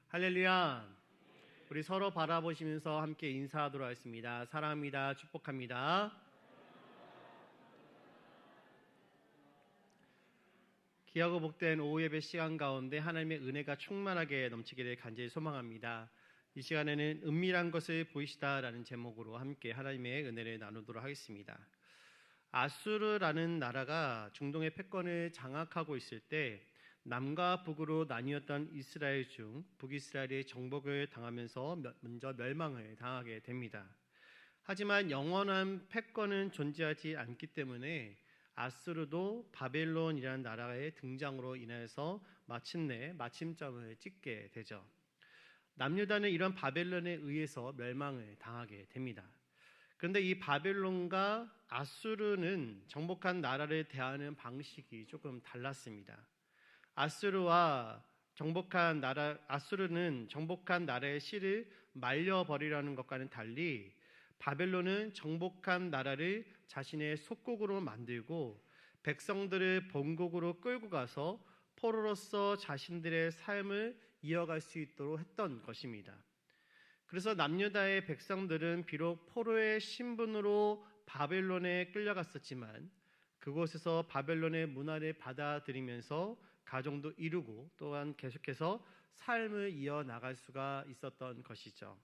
할렐루야. 우리 서로 바라보시면서 함께 인사하도록 하겠습니다. 사랑합니다. 축복합니다. 귀하고 복된 오후 예배 시간 가운데 하나님의 은혜가 충만하게 넘치기를 간절히 소망합니다. 이 시간에는 은밀한 것을 보이시다라는 제목으로 함께 하나님의 은혜를 나누도록 하겠습니다. 아수르라는 나라가 중동의 패권을 장악하고 있을 때 남과 북으로 나뉘었던 이스라엘 중 북이스라엘이 정복을 당하면서 먼저 멸망을 당하게 됩니다. 하지만 영원한 패권은 존재하지 않기 때문에 아수르도 바벨론이라는 나라의 등장으로 인해서 마침내 마침점을 찍게 되죠. 남유다는 이런 바벨론에 의해서 멸망을 당하게 됩니다. 그런데 이 바벨론과 아수르는 정복한 나라를 대하는 방식이 조금 달랐습니다. 아수르는 정복한 나라의 씨를 말려버리라는 것과는 달리 바벨론은 정복한 나라를 자신의 속국으로 만들고 백성들을 본국으로 끌고 가서 포로로서 자신들의 삶을 이어갈 수 있도록 했던 것입니다. 그래서 남유다의 백성들은 비록 포로의 신분으로 바벨론에 끌려갔었지만 그곳에서 바벨론의 문화를 받아들이면서 가정도 이루고 또한 계속해서 삶을 이어나갈 수가 있었던 것이죠.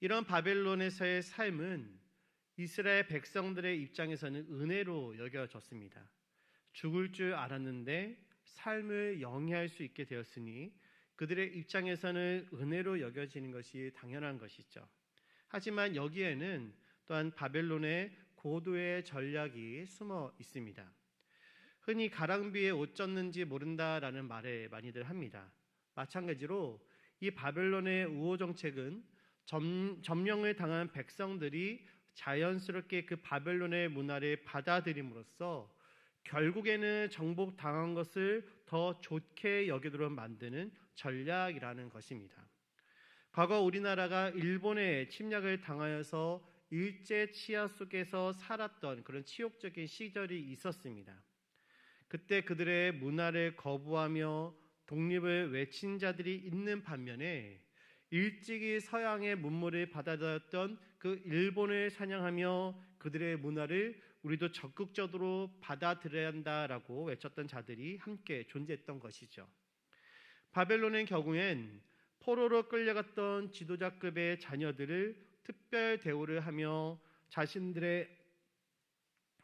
이런 바벨론에서의 삶은 이스라엘 백성들의 입장에서는 은혜로 여겨졌습니다. 죽을 줄 알았는데 삶을 영위할 수 있게 되었으니 그들의 입장에서는 은혜로 여겨지는 것이 당연한 것이죠. 하지만 여기에는 또한 바벨론의 고도의 전략이 숨어 있습니다. 흔히 가랑비에 옷 젖는지 모른다라는 말을 많이들 합니다. 마찬가지로 이 바벨론의 우호 정책은 점령을 당한 백성들이 자연스럽게 그 바벨론의 문화를 받아들임으로써 결국에는 정복당한 것을 더 좋게 여기도록 만드는 전략이라는 것입니다. 과거 우리나라가 일본의 침략을 당하여서 일제 치하 속에서 살았던 그런 치욕적인 시절이 있었습니다. 그때 그들의 문화를 거부하며 독립을 외친 자들이 있는 반면에 일찍이 서양의 문물을 받아들였던 그 일본을 찬양하며 그들의 문화를 우리도 적극적으로 받아들여야 한다라고 외쳤던 자들이 함께 존재했던 것이죠. 바벨론의 경우엔 포로로 끌려갔던 지도자급의 자녀들을 특별 대우를 하며 자신들의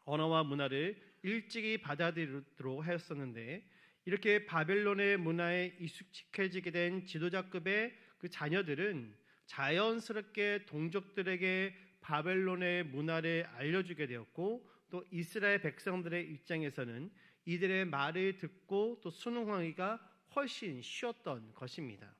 언어와 문화를 일찍이 받아들이도록 하였었는데 이렇게 바벨론의 문화에 익숙해지게 된 지도자급의 그 자녀들은 자연스럽게 동족들에게 바벨론의 문화를 알려주게 되었고 또 이스라엘 백성들의 입장에서는 이들의 말을 듣고 또 순응하기가 훨씬 쉬웠던 것입니다.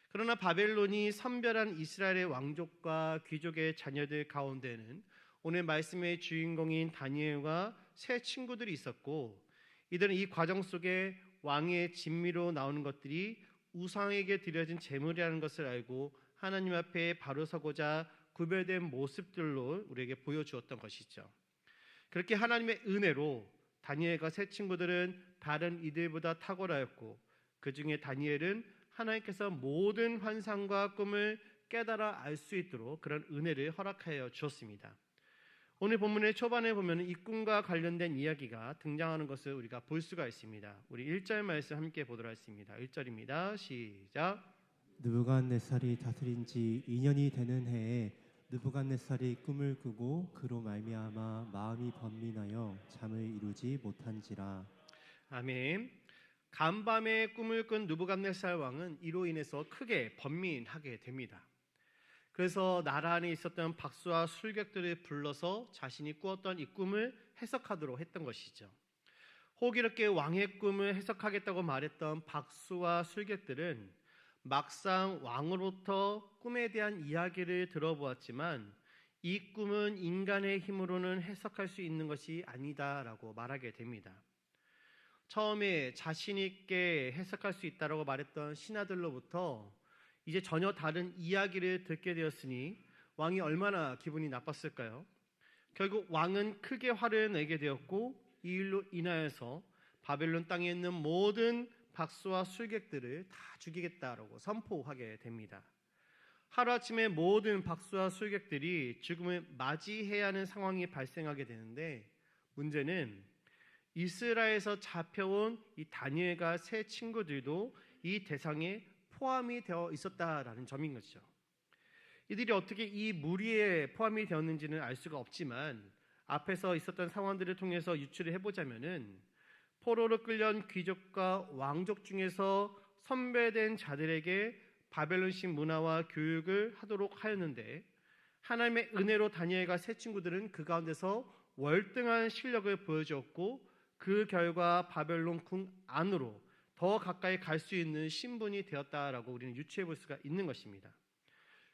그러나 바벨론이 선별한 이스라엘의 왕족과 귀족의 자녀들 가운데는 오늘 말씀의 주인공인 다니엘과 세 친구들이 있었고 이들은 이 과정 속에 왕의 진미로 나오는 것들이 우상에게 드려진 제물이라는 것을 알고 하나님 앞에 바로 서고자 구별된 모습들로 우리에게 보여주었던 것이죠. 그렇게 하나님의 은혜로 다니엘과 세 친구들은 다른 이들보다 탁월하였고 그 중에 다니엘은 하나님께서 모든 환상과 꿈을 깨달아 알 수 있도록 그런 은혜를 허락하여 주었습니다. 오늘 본문의 초반에 보면 이 꿈과 관련된 이야기가 등장하는 것을 우리가 볼 수가 있습니다. 우리 1절 말씀 함께 보도록 하겠습니다. 1절입니다. 시작. 느부갓네살이 다스린 지 2년이 되는 해에 느부갓네살이 꿈을 꾸고 그로 말미암아 마음이 번민하여 잠을 이루지 못한지라. 아멘. 간밤에 꿈을 꾼 느부갓네살 왕은 이로 인해서 크게 번민하게 됩니다. 그래서 나라 안에 있었던 박수와 술객들을 불러서 자신이 꾸었던 이 꿈을 해석하도록 했던 것이죠. 호기롭게 왕의 꿈을 해석하겠다고 말했던 박수와 술객들은 막상 왕으로부터 꿈에 대한 이야기를 들어보았지만 이 꿈은 인간의 힘으로는 해석할 수 있는 것이 아니다라고 말하게 됩니다. 처음에 자신 있게 해석할 수 있다라고 말했던 신하들로부터 이제 전혀 다른 이야기를 듣게 되었으니 왕이 얼마나 기분이 나빴을까요? 결국 왕은 크게 화를 내게 되었고 이 일로 인하여서 바벨론 땅에 있는 모든 박수와 술객들을 다 죽이겠다라고 선포하게 됩니다. 하루아침에 모든 박수와 술객들이 죽음을 맞이해야 하는 상황이 발생하게 되는데, 문제는 이스라엘에서 잡혀온 이 다니엘과 세 친구들도 이 대상에 포함이 되어 있었다라는 점인 것이죠. 이들이 어떻게 이 무리에 포함이 되었는지는 알 수가 없지만, 앞에서 있었던 상황들을 통해서 유추를 해보자면은 포로로 끌려온 귀족과 왕족 중에서 선배된 자들에게 바벨론식 문화와 교육을 하도록 하였는데, 하나님의 은혜로 다니엘과 세 친구들은 그 가운데서 월등한 실력을 보여주었고, 그 결과 바벨론 궁 안으로 더 가까이 갈 수 있는 신분이 되었다라고 우리는 유추해 볼 수가 있는 것입니다.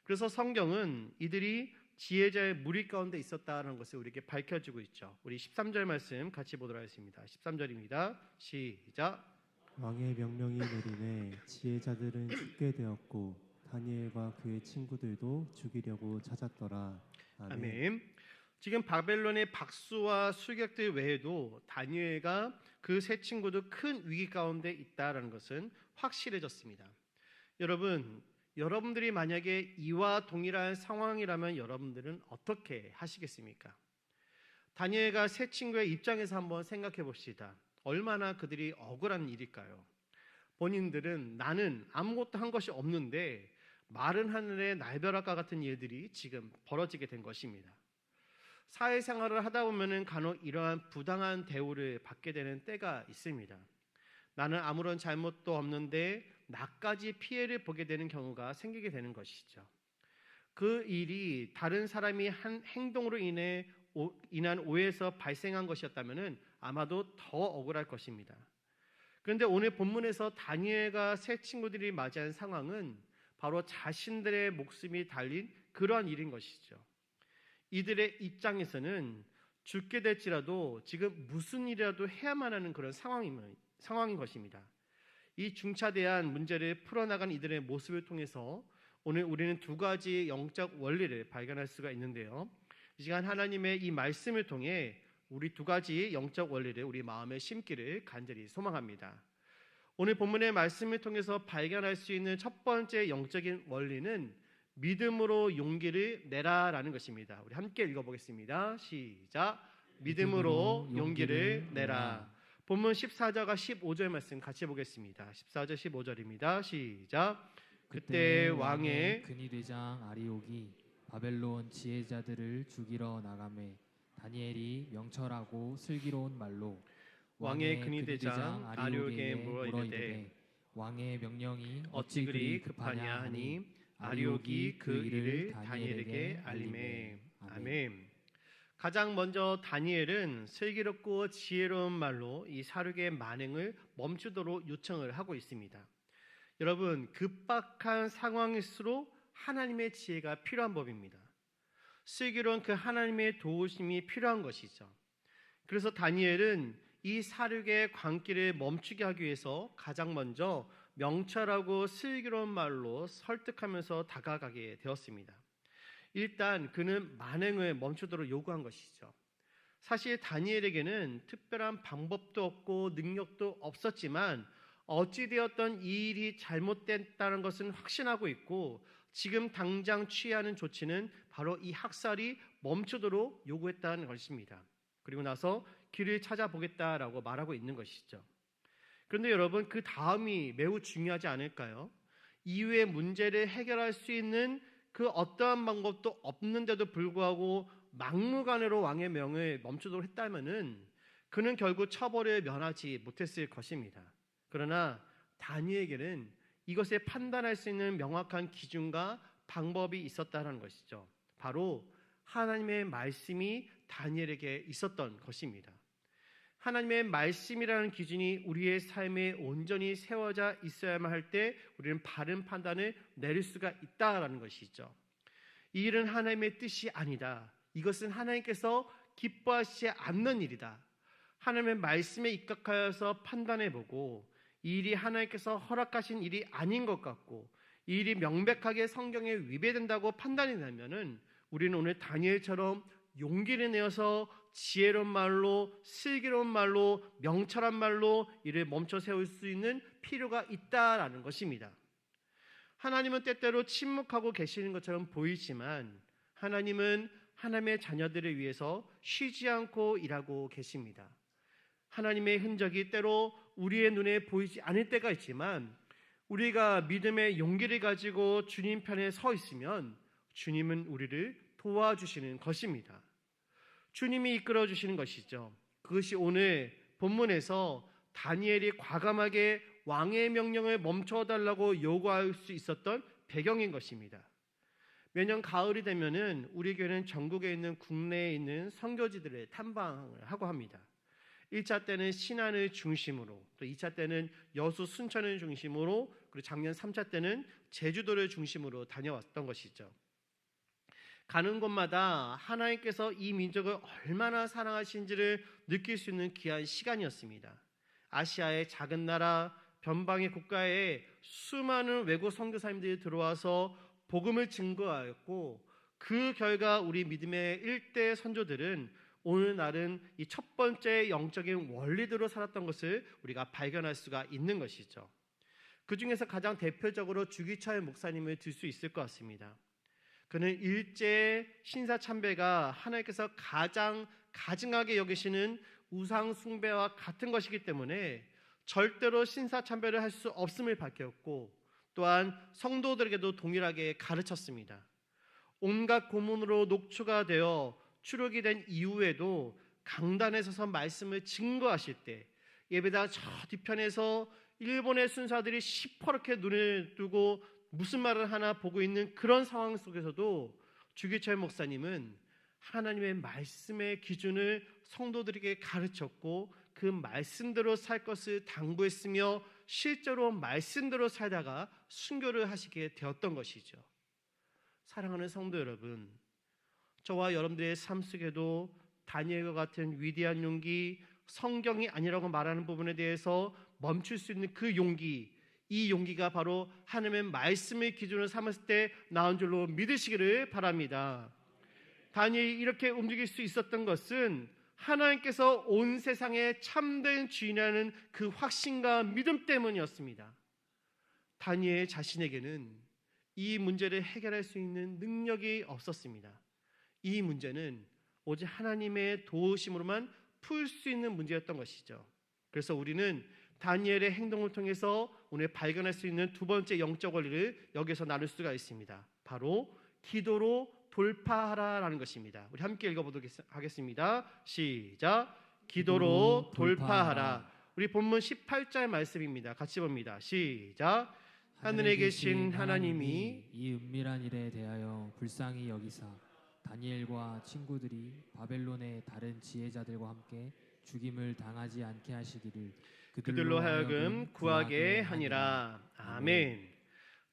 그래서 성경은 이들이 지혜자의 무리 가운데 있었다는 것을 우리에게 밝혀주고 있죠. 우리 13절 말씀 같이 보도록 하겠습니다. 13절입니다. 시작. 왕의 명령이 내림에 지혜자들은 죽게 되었고 다니엘과 그의 친구들도 죽이려고 찾았더라. 아멘. 아멘. 지금 바벨론의 박수와 술객들 외에도 다니엘과 그 세 친구도 큰 위기 가운데 있다라는 것은 확실해졌습니다. 여러분들이 만약에 이와 동일한 상황이라면 여러분들은 어떻게 하시겠습니까? 다니엘과 세 친구의 입장에서 한번 생각해 봅시다. 얼마나 그들이 억울한 일일까요? 본인들은 나는 아무것도 한 것이 없는데 마른 하늘의 날벼락과 같은 일들이 지금 벌어지게 된 것입니다. 사회생활을 하다 보면은 간혹 이러한 부당한 대우를 받게 되는 때가 있습니다. 나는 아무런 잘못도 없는데 나까지 피해를 보게 되는 경우가 생기게 되는 것이죠. 그 일이 다른 사람이 한 행동으로 인한 오해에서 발생한 것이었다면은 아마도 더 억울할 것입니다. 그런데 오늘 본문에서 다니엘과 세 친구들이 맞이한 상황은 바로 자신들의 목숨이 달린 그러한 일인 것이죠. 이들의 입장에서는 죽게 될지라도 지금 무슨 일이라도 해야만 하는 그런 상황인 것입니다. 이 중차대한 문제를 풀어나간 이들의 모습을 통해서 오늘 우리는 두 가지 영적 원리를 발견할 수가 있는데요. 이 시간 하나님의 이 말씀을 통해 우리 두 가지 영적 원리를 우리 마음에 심기를 간절히 소망합니다. 오늘 본문의 말씀을 통해서 발견할 수 있는 첫 번째 영적인 원리는 믿음으로 용기를 내라라는 것입니다. 우리 함께 읽어보겠습니다. 시작. 믿음으로 용기를 내라. 본문 14절과 15절 말씀 같이 보겠습니다. 14절 15절입니다. 시작. 그때 왕의 근위대장 아리옥이 바벨론 지혜자들을 죽이러 나가매 다니엘이 명철하고 슬기로운 말로 왕의 근위대장 아리옥에게 물어 이르되 왕의 명령이 어찌 그리 급하냐 하니 아리옥이 그 일을 다니엘에게 알리매. 아멘. 가장 먼저 다니엘은 슬기롭고 지혜로운 말로 이 사륙의 만행을 멈추도록 요청을 하고 있습니다. 여러분, 급박한 상황일수록 하나님의 지혜가 필요한 법입니다. 슬기로운 그 하나님의 도우심이 필요한 것이죠. 그래서 다니엘은 이 사륙의 광기를 멈추게 하기 위해서 가장 먼저 명철하고 슬기로운 말로 설득하면서 다가가게 되었습니다. 일단 그는 만행을 멈추도록 요구한 것이죠. 사실 다니엘에게는 특별한 방법도 없고 능력도 없었지만 어찌되었던 이 일이 잘못됐다는 것은 확신하고 있고 지금 당장 취하는 조치는 바로 이 학살이 멈추도록 요구했다는 것입니다. 그리고 나서 길을 찾아보겠다라고 말하고 있는 것이죠. 그런데 여러분, 그 다음이 매우 중요하지 않을까요? 이후의 문제를 해결할 수 있는 그 어떠한 방법도 없는데도 불구하고 막무가내로 왕의 명을 멈추도록 했다면은 그는 결국 처벌을 면하지 못했을 것입니다. 그러나 다니엘에게는 이것을 판단할 수 있는 명확한 기준과 방법이 있었다는 것이죠. 바로 하나님의 말씀이 다니엘에게 있었던 것입니다. 하나님의 말씀이라는 기준이 우리의 삶에 온전히 세워져 있어야만 할 때 우리는 바른 판단을 내릴 수가 있다라는 것이죠. 이 일은 하나님의 뜻이 아니다. 이것은 하나님께서 기뻐하시지 않는 일이다. 하나님의 말씀에 입각하여서 판단해보고 이 일이 하나님께서 허락하신 일이 아닌 것 같고 이 일이 명백하게 성경에 위배된다고 판단이 나면은 우리는 오늘 다니엘처럼 용기를 내어서 지혜로운 말로, 슬기로운 말로, 명철한 말로 이를 멈춰 세울 수 있는 필요가 있다라는 것입니다. 하나님은 때때로 침묵하고 계시는 것처럼 보이지만 하나님은 하나님의 자녀들을 위해서 쉬지 않고 일하고 계십니다. 하나님의 흔적이 때로 우리의 눈에 보이지 않을 때가 있지만 우리가 믿음의 용기를 가지고 주님 편에 서 있으면 주님은 우리를 도와주시는 것입니다. 주님이 이끌어 주시는 것이죠. 그것이 오늘 본문에서 다니엘이 과감하게 왕의 명령을 멈춰달라고 요구할 수 있었던 배경인 것입니다. 매년 가을이 되면은 우리 교회는 전국에 있는 국내에 있는 선교지들을 탐방을 하고 합니다. 1차 때는 신안을 중심으로, 또 2차 때는 여수 순천을 중심으로, 그리고 작년 3차 때는 제주도를 중심으로 다녀왔던 것이죠. 가는 곳마다 하나님께서 이 민족을 얼마나 사랑하신지를 느낄 수 있는 귀한 시간이었습니다. 아시아의 작은 나라, 변방의 국가에 수많은 외국 선교사님들이 들어와서 복음을 증거하였고 그 결과 우리 믿음의 일대 선조들은 오늘날은 이 첫 번째 영적인 원리대로 살았던 것을 우리가 발견할 수가 있는 것이죠. 그 중에서 가장 대표적으로 주기철 목사님을 들 수 있을 것 같습니다. 그는 일제 신사참배가 하나님께서 가장 가증하게 여기시는 우상 숭배와 같은 것이기 때문에 절대로 신사참배를 할 수 없음을 밝혔고 또한 성도들에게도 동일하게 가르쳤습니다. 온갖 고문으로 녹초가 되어 추록이 된 이후에도 강단에 서서 말씀을 증거하실 때 예배당 저 뒤편에서 일본의 순사들이 시퍼렇게 눈을 뜨고 무슨 말을 하나 보고 있는 그런 상황 속에서도 주기철 목사님은 하나님의 말씀의 기준을 성도들에게 가르쳤고 그 말씀대로 살 것을 당부했으며 실제로 말씀대로 살다가 순교를 하시게 되었던 것이죠. 사랑하는 성도 여러분, 저와 여러분들의 삶 속에도 다니엘과 같은 위대한 용기, 성경이 아니라고 말하는 부분에 대해서 멈출 수 있는 그 용기, 이 용기가 바로 하나님의 말씀의 기준을 삼았을 때 나온 줄로 믿으시기를 바랍니다. 다니엘이 이렇게 움직일 수 있었던 것은 하나님께서 온 세상의 참된 주인이라는 그 확신과 믿음 때문이었습니다. 다니엘 자신에게는 이 문제를 해결할 수 있는 능력이 없었습니다. 이 문제는 오직 하나님의 도우심으로만 풀 수 있는 문제였던 것이죠. 그래서 우리는 다니엘의 행동을 통해서 오늘 발견할 수 있는 두 번째 영적 원리를 여기서 나눌 수가 있습니다. 바로 기도로 돌파하라라는 것입니다. 우리 함께 읽어보도록 하겠습니다. 시작. 기도로 돌파하라. 우리 본문 18절 말씀입니다. 같이 봅니다. 시작. 하늘에 계신 하나님이 이 은밀한 일에 대하여 불쌍히 여기사 다니엘과 친구들이 바벨론의 다른 지혜자들과 함께 죽임을 당하지 않게 하시기를 그들로 하여금 구하게 하니라. 아멘.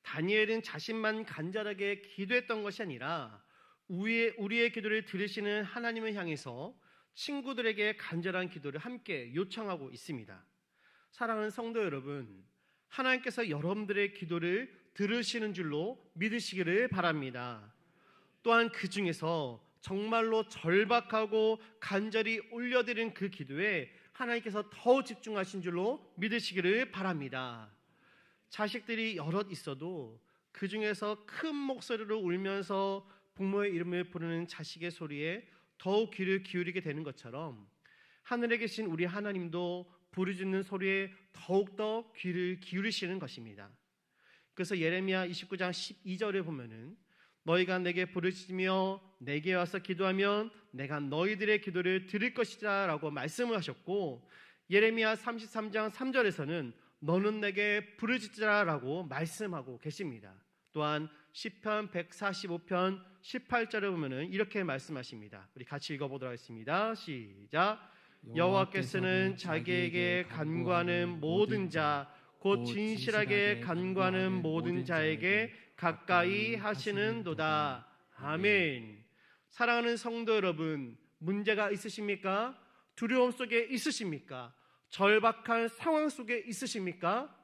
다니엘은 자신만 간절하게 기도했던 것이 아니라 우리의 기도를 들으시는 하나님을 향해서 친구들에게 간절한 기도를 함께 요청하고 있습니다. 사랑하는 성도 여러분, 하나님께서 여러분들의 기도를 들으시는 줄로 믿으시기를 바랍니다. 또한 그 중에서 정말로 절박하고 간절히 올려드린 그 기도에 하나님께서 더 집중하신 줄로 믿으시기를 바랍니다. 자식들이 여럿 있어도 그 중에서 큰 목소리로 울면서 부모의 이름을 부르는 자식의 소리에 더욱 귀를 기울이게 되는 것처럼 하늘에 계신 우리 하나님도 부르짖는 소리에 더욱더 귀를 기울이시는 것입니다. 그래서 예레미야 29장 12절에 보면은 너희가 내게 부르짖으며 내게 와서 기도하면 내가 너희들의 기도를 들을 것이다 라고 말씀을 하셨고 예레미야 33장 3절에서는 너는 내게 부르짖으라 라고 말씀하고 계십니다. 또한 시편 145편 18절에 보면은 이렇게 말씀하십니다. 우리 같이 읽어보도록 하겠습니다. 시작. 여호와께서는 자기에게 간구하는 모든 자 곧 진실하게 간구하는 모든 자에게 가까이 하시는도다. 아멘. 사랑하는 성도 여러분, 문제가 있으십니까? 두려움 속에 있으십니까? 절박한 상황 속에 있으십니까?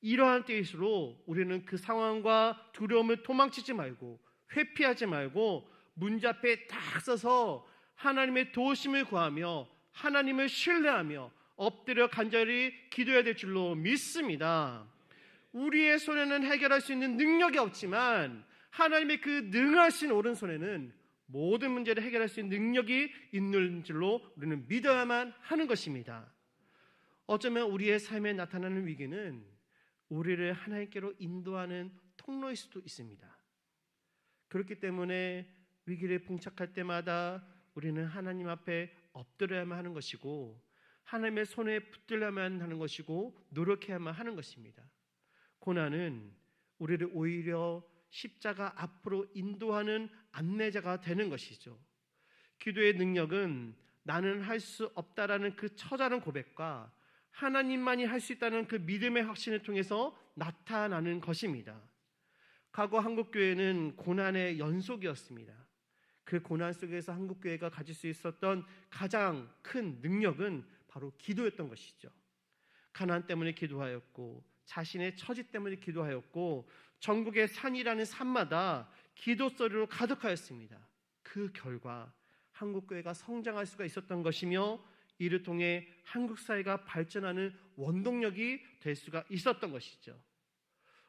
이러한 때일수록 우리는 그 상황과 두려움을 도망치지 말고 회피하지 말고 문제 앞에 딱 서서 하나님의 도우심을 구하며 하나님을 신뢰하며 엎드려 간절히 기도해야 될 줄로 믿습니다. 우리의 손에는 해결할 수 있는 능력이 없지만 하나님의 그 능하신 오른손에는 모든 문제를 해결할 수 있는 능력이 있는 줄로 우리는 믿어야만 하는 것입니다. 어쩌면 우리의 삶에 나타나는 위기는 우리를 하나님께로 인도하는 통로일 수도 있습니다. 그렇기 때문에 위기를 봉착할 때마다 우리는 하나님 앞에 엎드려야만 하는 것이고 하나님의 손에 붙들려야만 하는 것이고 노력해야만 하는 것입니다. 고난은 우리를 오히려 십자가 앞으로 인도하는 안내자가 되는 것이죠. 기도의 능력은 나는 할 수 없다라는 그 처절한 고백과 하나님만이 할 수 있다는 그 믿음의 확신을 통해서 나타나는 것입니다. 과거 한국교회는 고난의 연속이었습니다. 그 고난 속에서 한국교회가 가질 수 있었던 가장 큰 능력은 바로 기도였던 것이죠. 가난 때문에 기도하였고 자신의 처지 때문에 기도하였고 전국의 산이라는 산마다 기도 소리로 가득하였습니다. 그 결과 한국교회가 성장할 수가 있었던 것이며 이를 통해 한국 사회가 발전하는 원동력이 될 수가 있었던 것이죠.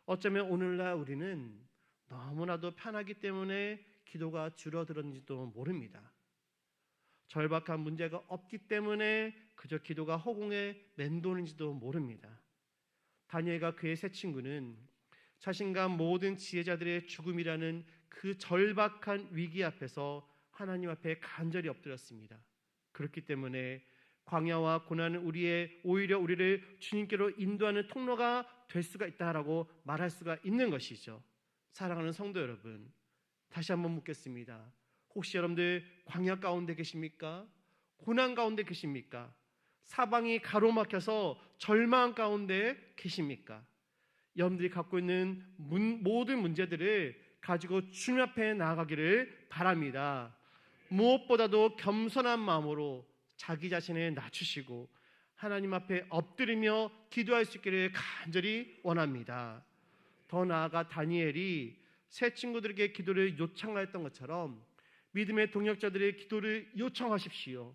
어쩌면 오늘날 우리는 너무나도 편하기 때문에 기도가 줄어들었는지도 모릅니다. 절박한 문제가 없기 때문에 그저 기도가 허공에 맴도는지도 모릅니다. 다니엘과 그의 세 친구는 자신과 모든 지혜자들의 죽음이라는 그 절박한 위기 앞에서 하나님 앞에 간절히 엎드렸습니다. 그렇기 때문에 광야와 고난은 오히려 우리를 주님께로 인도하는 통로가 될 수가 있다라고 말할 수가 있는 것이죠. 사랑하는 성도 여러분, 다시 한번 묻겠습니다. 혹시 여러분들 광야 가운데 계십니까? 고난 가운데 계십니까? 사방이 가로막혀서 절망 가운데 계십니까? 여러분들이 갖고 있는 모든 문제들을 가지고 주님 앞에 나아가기를 바랍니다. 무엇보다도 겸손한 마음으로 자기 자신을 낮추시고 하나님 앞에 엎드리며 기도할 수 있기를 간절히 원합니다. 더 나아가 다니엘이 세 친구들에게 기도를 요청하였던 것처럼 믿음의 동역자들의 기도를 요청하십시오.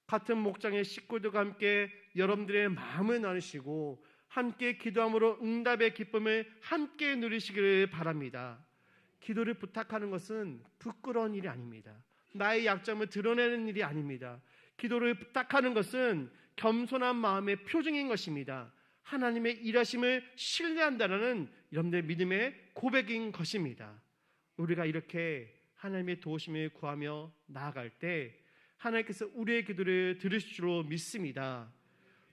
같은 목장의 식구들과 함께 여러분들의 마음을 나누시고 함께 기도함으로 응답의 기쁨을 함께 누리시기를 바랍니다. 기도를 부탁하는 것은 부끄러운 일이 아닙니다. 나의 약점을 드러내는 일이 아닙니다. 기도를 부탁하는 것은 겸손한 마음의 표징인 것입니다. 하나님의 일하심을 신뢰한다는 여러분들의 믿음의 고백인 것입니다. 우리가 이렇게 하나님의 도우심을 구하며 나아갈 때 하나님께서 우리의 기도를 들으실 줄로 믿습니다.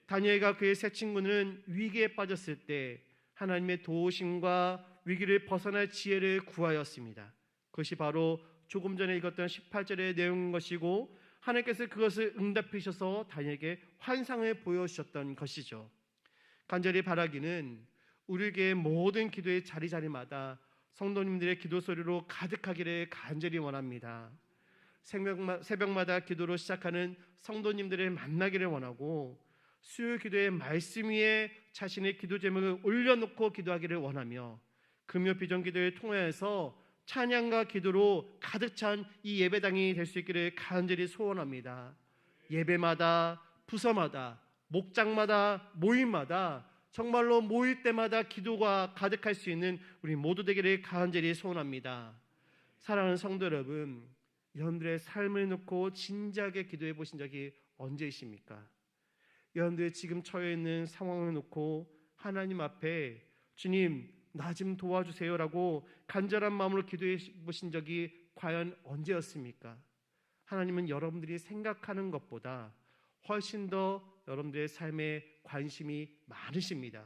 다니엘과 그의 세 친구는 위기에 빠졌을 때 하나님의 도우심과 위기를 벗어날 지혜를 구하였습니다. 그것이 바로 조금 전에 읽었던 18절의 내용인 것이고 하나님께서 그것을 응답해 주셔서 다니엘에게 환상을 보여주셨던 것이죠. 간절히 바라기는 우리에게 모든 기도의 자리자리마다 성도님들의 기도 소리로 가득하기를 간절히 원합니다. 새벽마다 기도로 시작하는 성도님들을 만나기를 원하고 수요일 기도의 말씀 위에 자신의 기도 제목을 올려놓고 기도하기를 원하며 금요 비전 기도를 통해서 찬양과 기도로 가득 찬 이 예배당이 될 수 있기를 간절히 소원합니다. 예배마다 부서마다 목장마다 모임마다 정말로 모일 때마다 기도가 가득할 수 있는 우리 모두 되기를 간절히 소원합니다. 사랑하는 성도 여러분, 여러분들의 삶을 놓고 진지하게 기도해 보신 적이 언제이십니까? 여러분들의 지금 처해 있는 상황을 놓고 하나님 앞에 주님 나 좀 도와주세요라고 간절한 마음으로 기도해 보신 적이 과연 언제였습니까? 하나님은 여러분들이 생각하는 것보다 훨씬 더 여러분들의 삶에 관심이 많으십니다.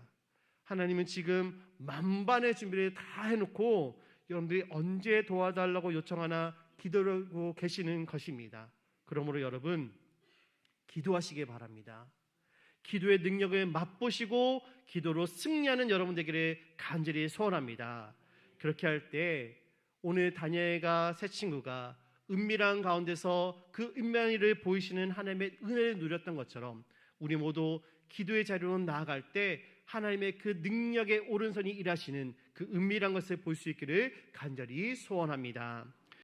하나님은 지금 만반의 준비를 다 해놓고 여러분들이 언제 도와달라고 요청하나 기도하고 계시는 것입니다. 그러므로 여러분 기도하시기 바랍니다. 기도의 능력을 맛보시고 기도로 승리하는 여러분 되기를 간절히 소원합니다. 그렇게 할 때 오늘 다니엘과 세 친구가 은밀한 가운데서 그 은밀한 보이시는 하나님의 은혜를 누렸던 것처럼 우리 모두 기도의 자리로 나아갈 때 하나님의 그 능력의 오른손이 일하시는 그 은밀한 것을 볼 수 있기를 간절히 소원합니다.